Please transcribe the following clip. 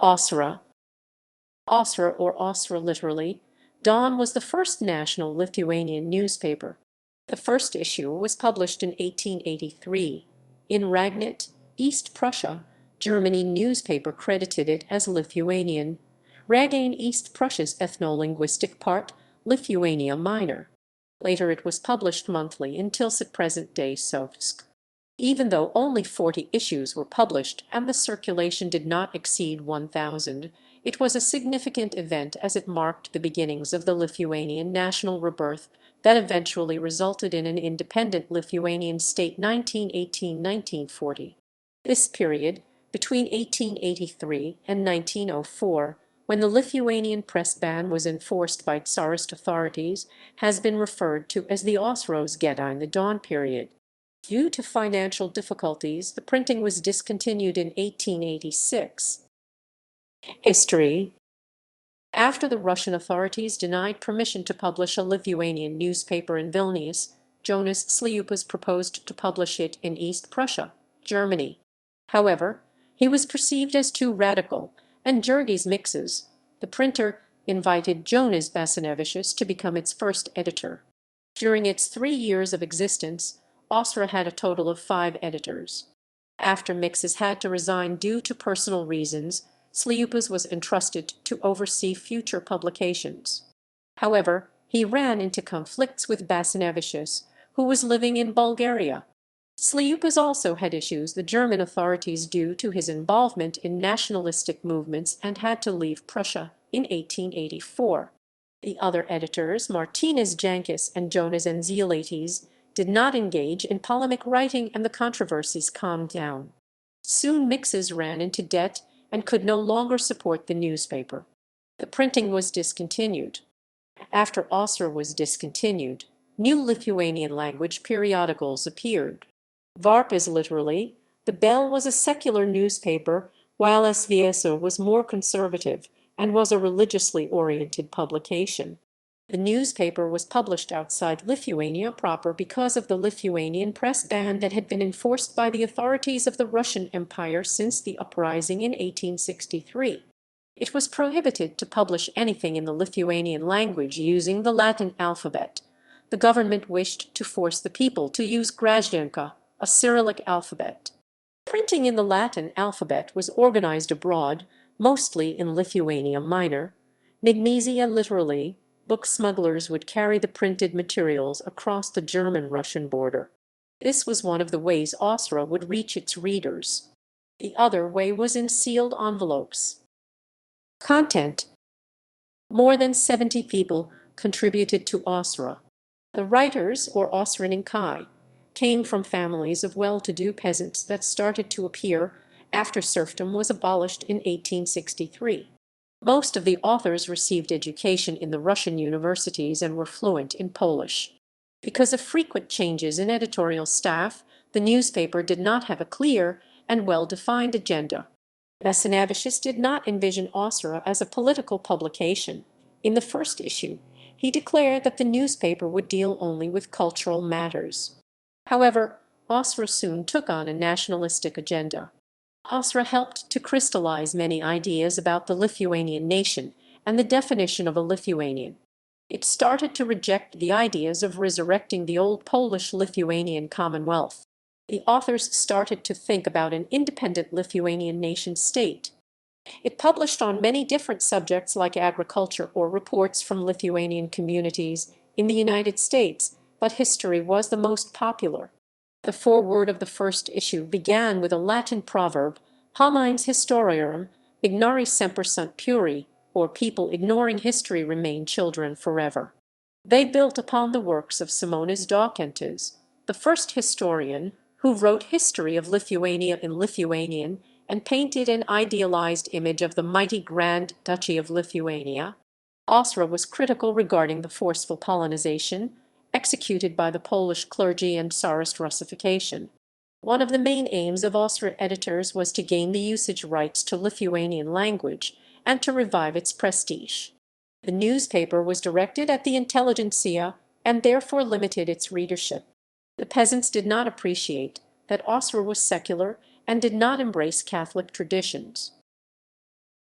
Auszra. Auszra, or Auszra literally, Dawn, was the first national Lithuanian newspaper. The first issue was published in 1883. In Ragnit, East Prussia, Germany, newspaper credited it as Lithuanian. Ragainė, East Prussia's ethnolinguistic part, Lithuania Minor. Later it was published monthly in Tilsit, present-day Sovetsk. Even though only 40 issues were published and the circulation did not exceed 1,000, it was a significant event as it marked the beginnings of the Lithuanian national rebirth that eventually resulted in an independent Lithuanian state 1918–1940. This period, between 1883 and 1904, when the Lithuanian press ban was enforced by Tsarist authorities, has been referred to as the Auszros gadynė, the Dawn period. Due to financial difficulties, the printing was discontinued in 1886. History. After the Russian authorities denied permission to publish a Lithuanian newspaper in Vilnius, Jonas Sliupas proposed to publish it in East Prussia, Germany. However, he was perceived as too radical, and Jurgis Mixes, the printer, invited Jonas Basanavičius to become its first editor. During its 3 years of existence, Auszra had a total of 5 editors. After Mixes had to resign due to personal reasons, Sliupas was entrusted to oversee future publications. However, he ran into conflicts with Basanavičius, who was living in Bulgaria. Sliupas also had issues with the German authorities due to his involvement in nationalistic movements and had to leave Prussia in 1884. The other editors, Martynas Jankis and Jonas Enzialaitis, did not engage in polemic writing, and the controversies calmed down. Soon Mixes ran into debt and could no longer support the newspaper. The printing was discontinued. After Auszra was discontinued, new Lithuanian language periodicals appeared. Varpas, literally, the Bell, was a secular newspaper, while Šviesa was more conservative and was a religiously oriented publication. The newspaper was published outside Lithuania proper because of the Lithuanian press ban that had been enforced by the authorities of the Russian Empire since the uprising in 1863. It was prohibited to publish anything in the Lithuanian language using the Latin alphabet. The government wished to force the people to use Grajdanka, a Cyrillic alphabet. Printing in the Latin alphabet was organized abroad, mostly in Lithuania Minor. Nigmezia, literally, book smugglers would carry the printed materials across the German-Russian border. This was one of the ways Auszra would reach its readers. The other way was in sealed envelopes. Content. More than 70 people contributed to Auszra. The writers, or Auszrininkai, came from families of well-to-do peasants that started to appear after serfdom was abolished in 1863. Most of the authors received education in the Russian universities and were fluent in Polish. Because of frequent changes in editorial staff, the newspaper did not have a clear and well-defined agenda. Basanavičius did not envision Auszra as a political publication. In the first issue, he declared that the newspaper would deal only with cultural matters. However, Auszra soon took on a nationalistic agenda. Auszra helped to crystallize many ideas about the Lithuanian nation and the definition of a Lithuanian. It started to reject the ideas of resurrecting the old Polish-Lithuanian Commonwealth. The authors started to think about an independent Lithuanian nation-state. It published on many different subjects like agriculture or reports from Lithuanian communities in the United States, but history was the most popular. The foreword of the first issue began with a Latin proverb, homines historiarum, ignori semper sunt puri, or people ignoring history remain children forever. They built upon the works of Simonas Daukantas, the first historian who wrote history of Lithuania in Lithuanian and painted an idealized image of the mighty Grand Duchy of Lithuania. Auszra was critical regarding the forceful Polonization executed by the Polish clergy and Tsarist Russification. One of the main aims of Auszra editors was to gain the usage rights to Lithuanian language and to revive its prestige. The newspaper was directed at the intelligentsia and therefore limited its readership. The peasants did not appreciate that Auszra was secular and did not embrace Catholic traditions.